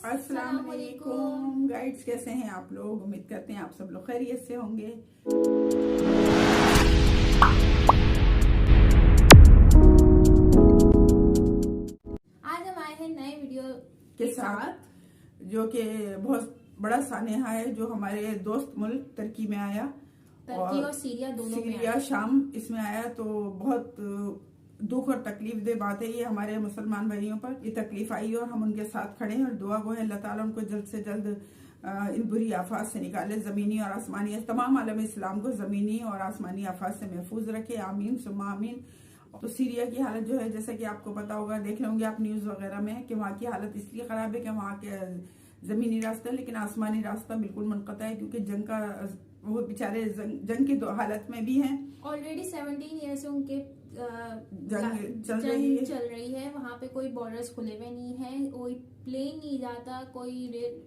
अस्सलाम वालेकुम गाइड्स, कैसे हैं आप लोग? उम्मीद करते हैं आप सब लोग खैरियत से होंगे। आज हम आए हैं नए वीडियो के साथ जो कि बहुत बड़ा सानेहा है, जो हमारे दोस्त मुल्क तुर्की में आया और सीरिया दोनों में आया। शाम इसमें आया। तो बहुत दुख और तकलीफ दे बात है ये हमारे मुसलमान भाइयों पर ये तकलीफ आई और हम उनके साथ खड़े हैं और दुआ गो है अल्लाह ताला उनको जल्द से जल्द इन बुरी आफात से निकाले, जमीनी और आसमानी तमाम आलम इस्लाम को जमीनी और आसमानी आफात से महफूज रखे, आमीन सुम्मा आमीन। तो सीरिया की हालत जो है, जैसा कि आपको पता होगा, देख रहे होंगे आप न्यूज वगैरह में, कि वहाँ की हालत इसलिए खराब है कि वहाँ के जमीनी रास्ता लेकिन आसमानी रास्ता बिल्कुल मुनक़ता है, क्योंकि जंग का वो बेचारे जंग की हालत में भी हैं। ऑलरेडी 17 ईयर से उनके जंग चल रही है। वहाँ पे कोई बॉर्डर्स खुले हुए नहीं है, कोई प्लेन नहीं जाता, कोई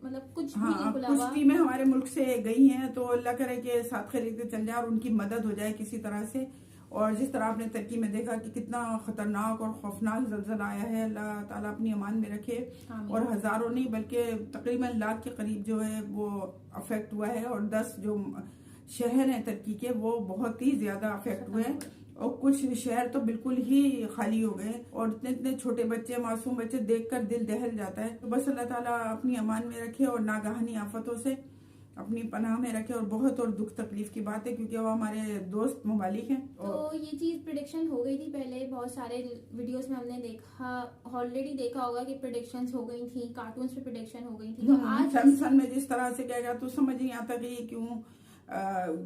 मतलब कुछ भी नहीं खुला हुआ। कुछ टीमें हमारे मुल्क से गई हैं, तो अल्लाह करे कि साथ खरीदते चल जाए और उनकी मदद हो जाए किसी तरह से। और जिस तरह आपने तुर्की में देखा कि कितना खतरनाक और खौफनाक जल्जला आया है, अल्लाह ताला अपनी अमान में रखे। और हजारों नहीं बल्कि तकरीबन लाख के करीब जो है वो अफेक्ट हुआ है, और 10 जो शहर हैं तुर्की के वो बहुत ही ज्यादा अफेक्ट हुए हैं, और कुछ शहर तो बिल्कुल ही खाली हो गए। और इतने इतने छोटे बच्चे, मासूम बच्चे देखकर दिल दहल जाता है। तो बस अल्लाह ताला अपनी अमान में रखे और नागहानी आफतों से अपनी पनाह में रखे। और बहुत और दुख तकलीफ की बात है, क्योंकि वो हमारे दोस्त मुबालिक हैं। तो ये चीज प्रेडिक्शन हो गई थी पहले, बहुत सारे वीडियोस में हमने देखा, ऑलरेडी देखा होगा कि प्रेडिक्शंस हो गई थी, कार्टून्स पे प्रेडिक्शन हो गई थी। तो आज सैमसंग में जिस तरह से कहेगा तो समझ नहीं आता कि ये क्यों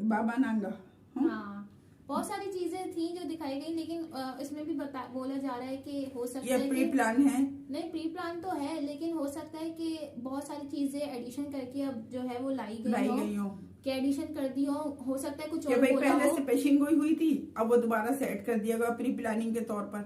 बाबा नांगा। हाँ, बहुत सारी चीजें थी जो दिखाई गई, लेकिन इसमें भी बोला जा रहा है कि हो सकता है प्री प्लान है। नहीं, प्री प्लान तो है, लेकिन हो सकता है कि बहुत सारी चीजें एडिशन करके अब जो है वो लाई गई हो, कि एडिशन कर दी हो सकता है कुछ और भाई पहले से पेशिंग गोई हुई थी, अब वो दोबारा से ऐड कर दिया गया प्री प्लानिंग के तौर पर।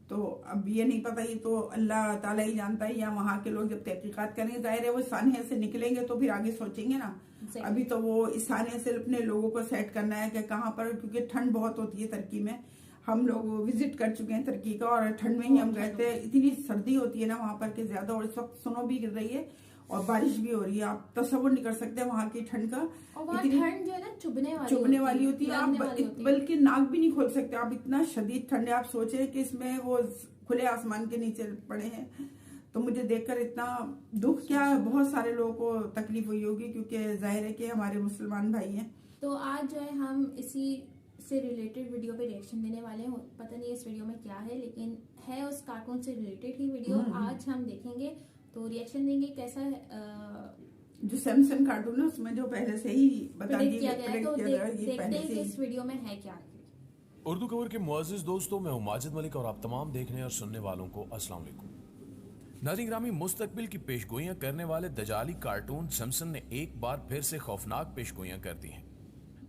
तो अब ये नहीं पता, ये तो अल्लाह ताला ही जानता है, या वहाँ के लोग जब तहकीकात करेंगे, जाहिर है वो सानिया से निकलेंगे तो फिर आगे सोचेंगे ना। अभी तो वो इस सानिया से अपने लोगों को सेट करना है कि कहाँ पर, क्योंकि ठंड बहुत होती है तुर्की में। हम लोग विजिट कर चुके हैं तुर्की का, और ठंड में ही हम गए थे। इतनी सर्दी होती है ना वहाँ पर कि ज्यादा, और इस वक्त स्नो भी गिर रही है और बारिश भी हो रही है। आप तस्वुर नहीं कर सकते वहाँ की ठंड का। इतनी ठंड जो है ना चुभने वाली होती है, आप बल्कि नाक भी नहीं खोल सकते आप, इतना शदीद ठंड है। आप सोचे कि इसमें वो खुले आसमान के नीचे पड़े हैं। तो मुझे देखकर इतना दुख, क्या बहुत सारे लोगों को तकलीफ हुई होगी, क्योंकि जाहिर है कि हमारे मुसलमान भाई हैं। तो आज जो है हम इसी से रिलेटेड वीडियो पे रिएक्शन देने वाले हैं। पता नहीं इस वीडियो में क्या है, लेकिन है उस कार्टून से रिलेटेड ही वीडियो। आज हम देखेंगे तो रिएक्शन देंगे कैसा है। जो सैमसंग कार्टून है उसमें जो पहले से ही बता दिया गया है, तो देखते हैं कि इस वीडियो में है क्या। उर्दू खबर के मुअज़्ज़िज़ दोस्तों, मैं हूं माजिद मलिक और आप तमाम देखने और सुनने वालों को अस्सलाम वालेकुम। नाज़रीन ग्रामी, मुस्तकबिल की पेशगोइयां करने वाले दजाली कार्टून सिम्पसन ने एक बार फिर से खौफनाक पेशगोइयां कर दी हैं।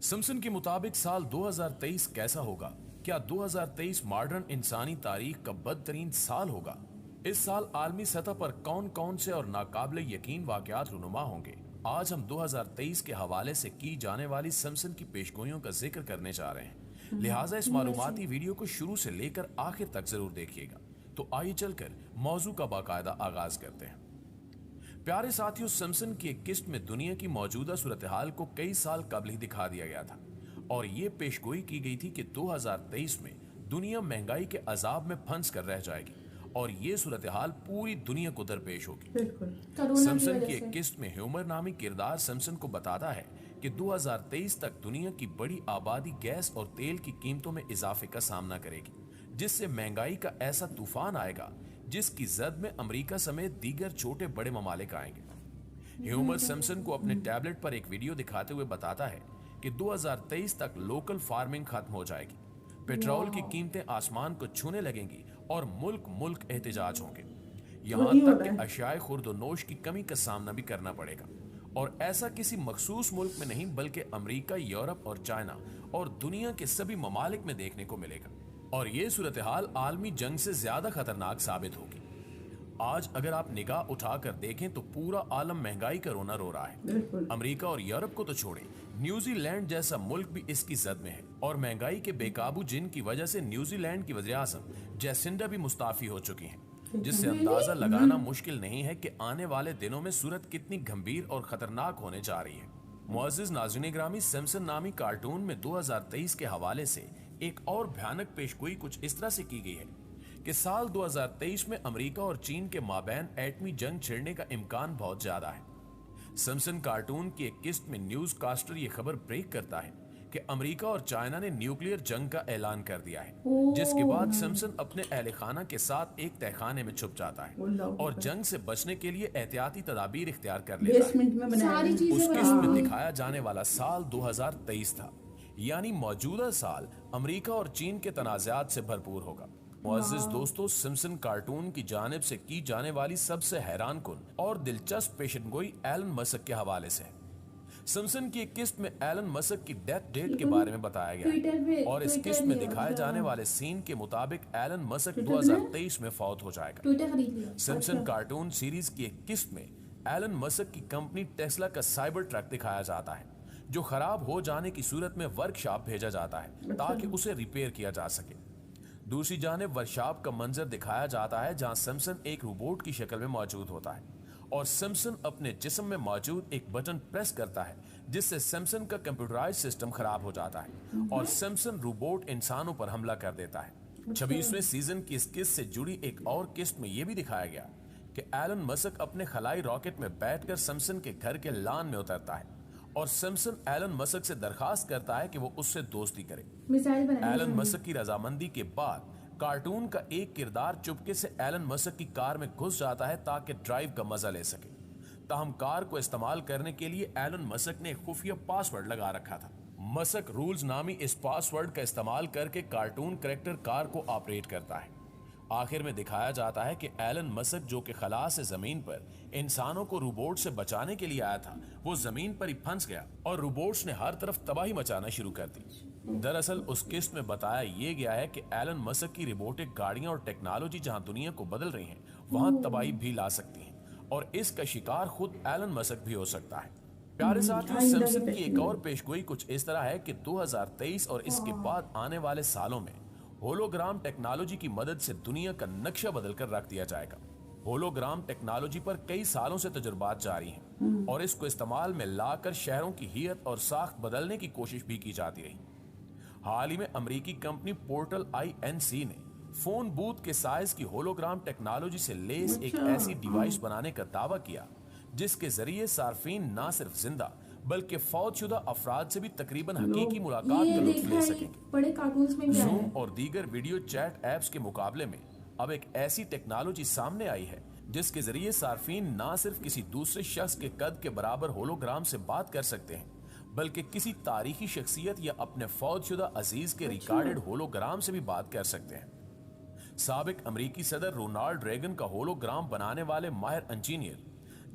सिम्पसन के मुताबिक साल 2023 कैसा होगा? क्या 2023 मॉडर्न इंसानी तारीख का बदतरीन साल होगा? इस साल आलमी सतह पर कौन कौन से और नाकाबिले यकीन वाक़यात रुनुमा होंगे? आज हम 2023 के हवाले से की जाने वाली सिम्पसन की पेशगोइयों का जिक्र करने जा रहे हैं, लिहाजा इस मालूमाती वीडियो को शुरू से लेकर आखिर तक जरूर देखिएगा। तो आइए चलकर मौजू का बाकायदा आगाज करते हैं। प्यारे साथियों, सिम्पसन की एक किस्त में दुनिया की मौजूदा सूरत हाल को कई साल कबल ही दिखा दिया गया था, और ये पेशगोई की गई थी कि 2023 में दुनिया महंगाई के अजाब में फंस कर रह जाएगी, और ये सूरत हाल पूरी दुनिया को दरपेश होगी। सिम्पसन की एक किस्त में ह्यूमर नामी किरदार सिम्पसन को बताता है कि 2023 तक दुनिया की बड़ी आबादी गैस और तेल की कीमतों में इजाफे का सामना करेगी, जिससे महंगाई का ऐसा तूफान आएगा जिसकी जद में अमेरिका समेत दीगर छोटे बड़े ममालिक आएंगे। ह्यूमर सिम्पसन को अपने टैबलेट पर एक वीडियो दिखाते हुए बताता है कि 2023 तक लोकल फार्मिंग खत्म हो जाएगी, पेट्रोल की कीमतें आसमान को छूने लगेंगी और मुल्क मुल्क एहतजाज होंगे। यहाँ तक कि अशियाए खुर्दोनोश की कमी का सामना भी करना पड़ेगा, और ऐसा किसी मखसूस मुल्क में नहीं बल्कि अमेरिका, यूरोप और चाइना और दुनिया के सभी ममालिक में देखने को मिलेगा। और ये सूरत हाल आलमी जंग से ज्यादा खतरनाक साबित होगी। आज अगर आप निगाह उठाकर देखें तो पूरा आलम महंगाई का रोना रो रहा है। अमेरिका और यूरोप को तो छोड़ें, न्यूजीलैंड जैसा मुल्क भी इसकी जद में है, और महंगाई के बेकाबू जिन की वजह से न्यूजीलैंड की वज़ीर-ए-आज़म जैसिंडा भी मुस्ताफी हो चुकी हैं। जिससे अंदाजा लगाना मुश्किल नहीं है कि आने वाले दिनों में सूरत कितनी गंभीर और खतरनाक होने जा रही है। मुअज़्ज़िज़ नाज़रीन ग्रामी, सिम्पसन नामी कार्टून में 2023 के हवाले से एक और भयानक पेशगोई कुछ इस तरह से की गई है कि साल 2023 में अमेरिका और चीन के माबैन एटमी जंग छिड़ने का इम्कान बहुत ज्यादा है। सिम्पसन कार्टून की एक किस्त में न्यूज कास्टर ये खबर ब्रेक करता है कि अमेरिका और चाइना ने न्यूक्लियर जंग का ऐलान कर दिया है, जिसके बाद सिम्पसन अपने अहले खाना के साथ एक तहखाने में छुप जाता है और जंग से बचने के लिए एहतियाती तदाबीर इख्तियार कर लेता है। उस किस्त में दिखाया जाने वाला साल 2023 था, यानी मौजूदा साल अमेरिका और चीन के तनाज़ात से भरपूर होगा। मुअज़्ज़िज़ दोस्तों, सिम्पसन कार्टून की जानिब से की जाने वाली सबसे हैरान कुन और दिलचस्प पेशनगोई एलन मस्क के हवाले से है। सिम्पसन की एक किस्त में एलन मस्क की डेथ डेट के बारे में बताया गया है और इस किस्त में दिखाए जाने वाले सीन के मुताबिक एलन मस्क 2023 में फौत हो जाएगा। सिम्पसन कार्टून सीरीज की एक किस्त में एलन मस्क की कंपनी टेस्ला का साइबर ट्रक दिखाया जाता है, जो खराब हो जाने की सूरत में वर्कशॉप भेजा जाता है ताकि उसे रिपेयर किया जा सके। दूसरी जानिब वर्कशॉप का मंजर दिखाया जाता है जहां सिम्पसन एक रोबोट की शक्ल में मौजूद होता है और सिम्पसन अपने जिस्म में मौजूद एक बटन प्रेस करता है, जिससे सिम्पसन का कंप्यूटराइज्ड सिस्टम खराब हो जाता है और सिम्पसन रोबोट इंसानों पर हमला कर देता है। 26वें सीजन की इस किस्त से जुड़ी एक और किस्त में यह भी दिखाया गया कि एलन मस्क अपने खलाई रॉकेट में बैठकर सिम्पसन के घर के लॉन में उतरता है और सिम्पसन एलन मस्क से दरखास्त करता है कि वो उससे दोस्ती करे। एलन मस्क की रजामंदी के बाद कार्टून का एक किरदार चुपके से एलन मस्क की कार में घुस जाता है ताकि ड्राइव का मजा ले सके। ताहम कार को इस्तेमाल करने के लिए एलन मस्क ने एक खुफिया पासवर्ड लगा रखा था। मस्क रूल्स नामी इस पासवर्ड का इस्तेमाल करके कार्टून कैरेक्टर कार को ऑपरेट करता है। आखिर में दिखाया जाता है कि एलन मस्क, जो कि खला से जमीन पर इंसानों को रोबोट से बचाने के लिए आया था, वो जमीन पर ही फंस गया और रोबोट्स ने हर तरफ तबाही मचाना शुरू कर दी। दरअसल उस किस्त में बताया ये गया है कि एलन मस्क की रोबोटिक गाड़ियां और टेक्नोलॉजी जहां दुनिया को बदल रही हैं, वहां तबाही भी ला सकती हैं और इसका शिकार खुद एलन मस्क भी हो सकता है। प्यारे साथियों, सिम्पसन की एक और पेशगोई कुछ इस तरह है कि 2023 और इसके बाद आने वाले सालों में होलोग्राम टेक्नोलॉजी की मदद से दुनिया का नक्शा बदलकर रख दिया जाएगा। होलोग्राम टेक्नोलॉजी पर कई सालों से तजुर्बात जारी हैं और इसको इस्तेमाल में लाकर शहरों की हियत और साख्त बदलने की कोशिश भी की जाती रही। हाल ही में अमेरिकी कंपनी पोर्टल INC ने फोन बूथ के साइज की होलोग्राम टेक्नोलॉजी से लेस एक ऐसी डिवाइस बनाने का दावा किया जिसके जरिए सार्फिन न सिर्फ जिंदा बल्कि फौतशुदा अफराद से भी तकरीबन हकीकी मुलाकात का लुत्फ ले सकेंगे। बड़े कार्टून्स में भी जूम और दीगर वीडियो चैट ऐप्स के मुकाबले में अब एक ऐसी टेक्नोलॉजी सामने आई है जिसके जरिए सार्फिन न सिर्फ किसी दूसरे शख्स के कद के बराबर होलोग्राम से बात कर सकते हैं, बल्कि किसी तारीखी शख्सियत या अपने फौतशुदा अजीज के रिकॉर्डेड होलोग्राम से भी बात कर सकते हैं। साबिक अमेरिकी सदर रोनाल्ड रेगन का होलोग्राम बनाने वाले माहिर इंजीनियर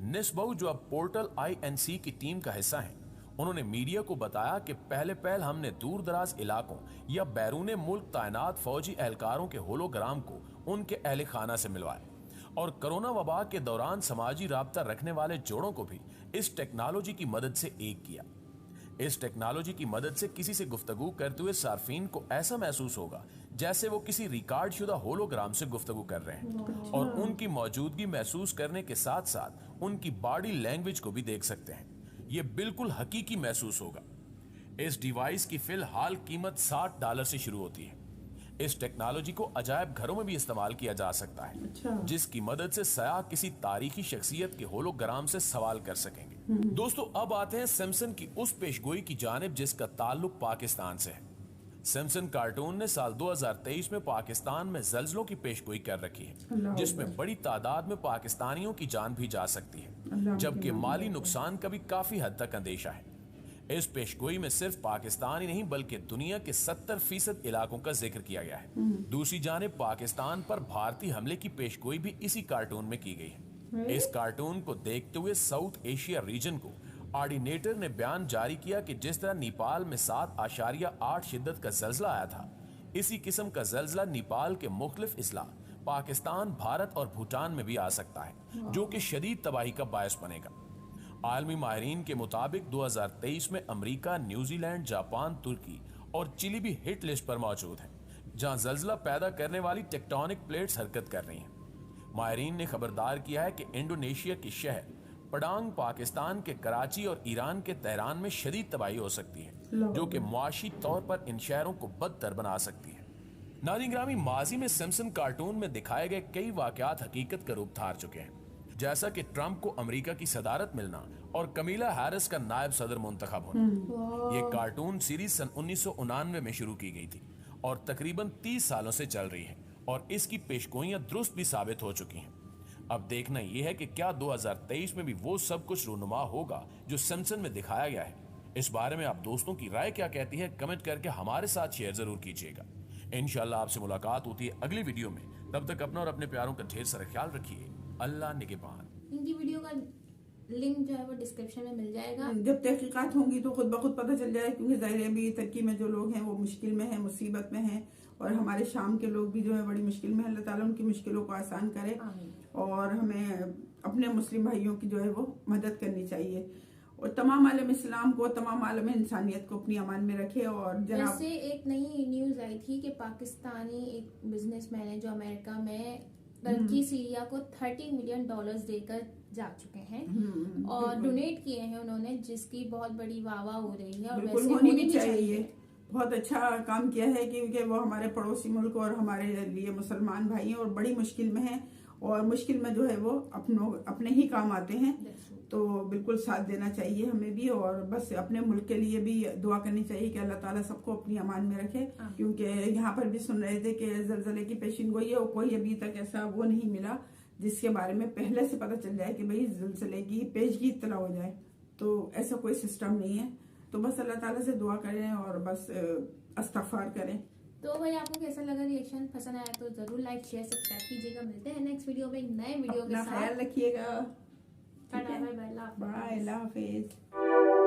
निस्बऊ, जो अब पोर्टल INC की टीम का हिस्सा हैं, उन्होंने मीडिया को बताया कि पहले हमने दूर दराज इलाकों या बैरूने मुल्क तैनात फौजी एहलकारों के होलोग्राम को उनके अहले खाना से मिलवाया और कोरोना वबा के दौरान समाजी राब्ता रखने वाले जोड़ों को भी इस टेक्नोलॉजी की मदद से एक किया। इस टेक्नोलॉजी की मदद से किसी से गुफ्तगू करते हुए सार्फिन को ऐसा महसूस होगा जैसे वो किसी रिकॉर्ड शुदा होलोग्राम से गुफ्तगू कर रहे हैं और उनकी मौजूदगी महसूस करने के साथ साथ उनकी बॉडी लैंग्वेज को भी देख सकते हैं। ये बिल्कुल हकीकी महसूस होगा। इस डिवाइस की फिलहाल कीमत $60 से शुरू होती है। इस टेक्नोलॉजी को अजायब घरों में भी इस्तेमाल किया जा सकता है, जिसकी मदद से सयाह किसी तारीखी शख्सियत के होलोग्राम से सवाल कर सकेंगे। दोस्तों, अब आते हैं सिम्पसन की उस पेशगोई की जानिब जिसका ताल्लुक पाकिस्तान से है। सिम्पसन कार्टून ने साल 2023 में पाकिस्तान में जल्जलों की पेशगोई कर रखी है, जिसमें बड़ी तादाद में पाकिस्तानियों की जान भी जा सकती है, जबकि माली नुकसान का भी काफी हद तक अंदेशा है। इस पेशगोई में सिर्फ पाकिस्तान ही नहीं बल्कि दुनिया के 70% इलाकों का जिक्र किया गया है। दूसरी जानिब पाकिस्तान पर भारतीय हमले की पेशगोई भी इसी कार्टून में की गई है। इस कार्टून को देखते हुए साउथ एशिया रीजन को ऑर्डिनेटर ने बयान जारी किया कि जिस तरह नेपाल में 7.8 शिद्दत का जल्जला आया था, इसी किस्म का जल्जला नेपाल के मुख्तलिफ इजला पाकिस्तान, भारत और भूटान में भी आ सकता है, जो कि शदीद तबाही का बायस बनेगा। आलमी माहिरीन के मुताबिक 2023 में अमेरिका, न्यूजीलैंड, जापान, तुर्की और चिली भी हिट लिस्ट पर मौजूद है, जहां जल्जला पैदा करने वाली टेक्टोनिक प्लेट्स हरकत कर रही हैं। माहिरीन ने खबरदार किया है कि इंडोनेशिया के शहर पडांग पाकिस्तान के कराची और ईरान के तेहरान में शदीद तबाही हो सकती है, जो कि मुआशी तौर पर इन शहरों को बदतर बना सकती है। नाज़रीन ग्रामी, माजी में सिम्पसन कार्टून में दिखाए गए कई वाकयात हकीकत का रूप धार चुके हैं, जैसा कि ट्रंप को अमेरिका की सदारत मिलना और कमीला हैरिस का नायब सदर मुंतखब होना। ये कार्टून सीरीज सन 1999 में शुरू की गई थी और तकरीबन 30 सालों से चल रही है और इसकी पेशगोइयां दुरुस्त भी साबित हो चुकी हैं। अब देखना यह है कि क्या 2023 में भी वो सब कुछ रूनुमा होगा जो सिम्पसन में दिखाया गया है। इस बारे में आप दोस्तों की राय क्या कहती है, कमेंट करके हमारे साथ शेयर जरूर कीजिएगा। इंशाल्लाह आपसे मुलाकात होती है अगली वीडियो में। तब तक अपना और अपने प्यारों का ढेर सारा ख्याल रखिए। अल्लाह निगहबान। इनकी वीडियो का लिंक जो है वो डिस्क्रिप्शन में मिल जाएगा। जब तहकीकात होंगी तो खुद ब खुद पता चल जाए, क्योंकि ज़ाहिर है अभी तुर्की में जो लोग हैं वो मुश्किल में हैं, मुसीबत में हैं, और हमारे शाम के लोग भी जो है बड़ी मुश्किल में है। अल्लाह ताला उनकी मुश्किलों को आसान करे और हमें अपने मुस्लिम भाइयों की जो है वो मदद करनी चाहिए और तमाम आलम इस्लाम को, तमाम आलम इंसानियत को अपनी अमान में रखे। और जनाब जैसे एक नई न्यूज आई थी कि पाकिस्तानी एक बिजनेसमैन है जो अमेरिका में टर्की सीरिया को $30 मिलियन देकर जा चुके हैं और डोनेट किए हैं उन्होंने, जिसकी बहुत बड़ी वाह हो रही है और बिल्कुल वैसे होनी भी चाहिए। बहुत अच्छा काम किया है क्योंकि वो हमारे पड़ोसी मुल्क और हमारे लिए मुसलमान भाई हैं और बड़ी मुश्किल में हैं, और मुश्किल में जो है वो अपने ही काम आते हैं, तो बिल्कुल साथ देना चाहिए हमें भी। और बस अपने मुल्क के लिए भी दुआ करनी चाहिए कि अल्लाह ताला सबको अपनी अमान में रखे, क्योंकि यहाँ पर भी सुन रहे थे कि ज़लज़ले की पेशिन गोई है और कोई अभी तक ऐसा वो नहीं मिला जिसके बारे में पहले से पता चल जाए कि भाई ज़लज़ले की पेशगी इत्तला हो जाए, तो ऐसा कोई सिस्टम नहीं है। तो बस अल्लाह ताला से दुआ करें और बस इस्तग़फ़ार करें। तो भाई आपको कैसा लगा रिएक्शन? पसंद आया तो जरूर लाइक शेयर सब्सक्राइब कीजिएगा। मिलते हैं नेक्स्ट वीडियो में एक नए वीडियो के साथ। ख्याल रखिएगा। Bye bye. बाय, अल्लाह हाफिज।